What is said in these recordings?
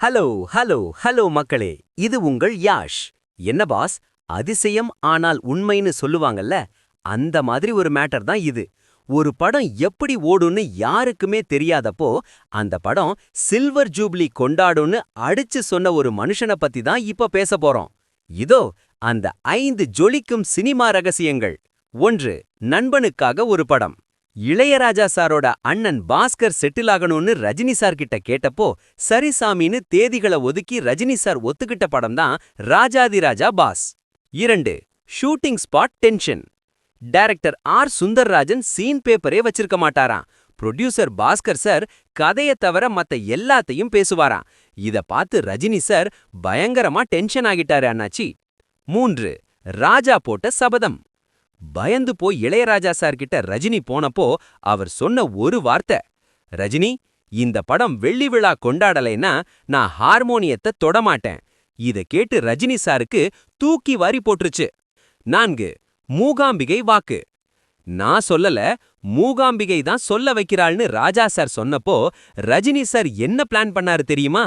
Hello hello hello மக்களே, இது உங்கள் யாஷ். என்ன பாஸ், அதிசயம் ஆனால் உண்மைன்னு சொல்லுவாங்கல்ல, அந்த மாதிரி ஒரு மேட்டர் தான் இது. ஒரு படம் எப்படி ஓடுன்னு யாருக்குமே தெரியாதப்போ அந்த படம் சில்வர் ஜூப்ளி கொண்டாடும்னு அடிச்சு சொன்ன ஒரு மனுஷனை பத்தி தான் இப்ப பேச போறோம். இதோ அந்த 5 ஜொலிக்கும் சினிமா ரகசியங்கள். 1. நண்பனுக்காக ஒரு படம். இளையராஜா சாரோட அண்ணன் பாஸ்கர் செட்டில் ஆகணும்னு ரஜினி சார் கிட்ட கேட்டப்போ சரி சாமின்னு தேதிகளை ஒதுக்கி ரஜினி சார் ஒத்துக்கிட்ட படம் தான் Rajadhiraja boss. 2. Shooting spot tension. Director R Sundarrajan scene பேப்பரே வச்சிருக்க மாட்டாராம். புரொடியூசர் பாஸ்கர் சார் கதையை தவிர மத்த எல்லாத்தையும் பேசுவாராம். இத பார்த்து ரஜினி சார் பயங்கரமா டென்ஷன் ஆகிட்டாரு அண்ணாச்சி. 3. ராஜா போட்ட சபதம். பயந்து போய் இளையராஜா சார் கிட்ட ரஜினி போனப்போ அவர் சொன்ன ஒரு வார்த்தை, ரஜினி, இந்த படம் வெள்ளி விழா கொண்டாடலைன்னா நான் ஹார்மோனியத்தை தொடமாட்டேன். இத கேட்டு ரஜினி சாருக்கு தூக்கி வாரி போட்டுருச்சு. 4. மூகாம்பிகை வாக்கு. நான் சொல்லல, மூகாம்பிகை தான் சொல்ல வைக்கிறாள்னு ராஜா சார் சொன்னப்போ ரஜினி சார் என்ன பிளான் பண்ணாரு தெரியுமா?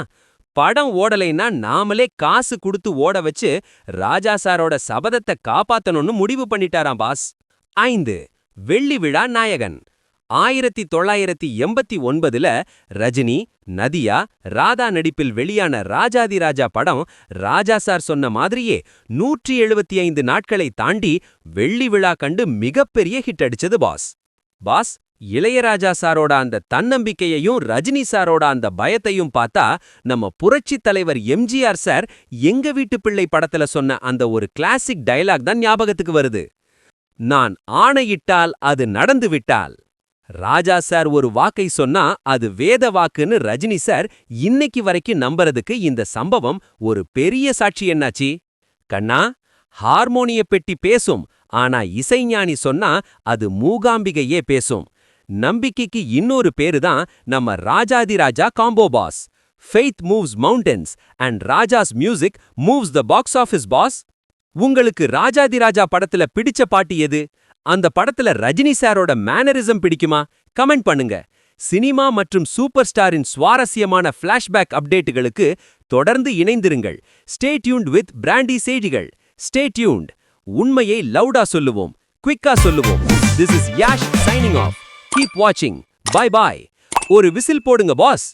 படம் ஓடலைன்னா நாமளே காசு கொடுத்து ஓட வச்சு ராஜா சாரோட சபதத்தை காப்பாத்தணும்னு முடிவு பண்ணிட்டாராம் பாஸ். 5. வெள்ளி விழா நாயகன். 1989ல ரஜினி, நதியா, ராதா நடிப்பில் வெளியான ராஜாதிராஜா படம் ராஜா சார் சொன்ன மாதிரியே 175 நாட்களை தாண்டி வெள்ளி விழா கண்டு மிகப்பெரிய ஹிட் அடிச்சது பாஸ். இளையராஜா சாரோட அந்த தன்னம்பிக்கையையும் ரஜினி சாரோட அந்த பயத்தையும் பார்த்தா நம்ம புரட்சி தலைவர் எம்ஜிஆர் சார் எங்க வீட்டு பிள்ளை படத்துல சொன்ன அந்த ஒரு கிளாசிக் டயலாக் தான் ஞாபகத்துக்கு வருது. நான் ஆணையிட்டால் அது நடந்து விட்டால். ராஜா சார் ஒரு வாக்கை சொன்னா அது வேத வாக்குன்னு ரஜினி சார் இன்னைக்கு வரைக்கும் நம்புறதுக்கு இந்த சம்பவம் ஒரு பெரிய சாட்சி. என்னாச்சி கண்ணா, ஹார்மோனிய பெட்டி பேசும், ஆனா இசைஞானி சொன்னா அது மூகாம்பிகையே பேசும். நம்பிக்கைக்கு இன்னொரு பேரு தான் நம்ம Rajadhiraja combo boss. Faith moves mountains and Raja's music moves the box office boss. உங்களுக்கு ராஜாதிராஜா படத்துல பிடிச்ச பாட்டு எது? அந்த படத்துல ரஜினி சாரோட மேனரிசம் பிடிக்குமா? கமெண்ட் பண்ணுங்க. சினிமா மற்றும் சூப்பர் ஸ்டாரின் சுவாரஸ்யமான ஃபிளாஷ்பேக் அப்டேட்டுகளுக்கு தொடர்ந்து இணைந்திருங்கள். ஸ்டே டியூன்ட் வித் பிராண்டி செய்திகள். Stay tuned. உண்மையை லவுடா சொல்லுவோம், குவிக்கா சொல்லுவோம். This is Yash signing off. Keep watching. Bye bye. ஒரு விசில் போடுங்க பாஸ்.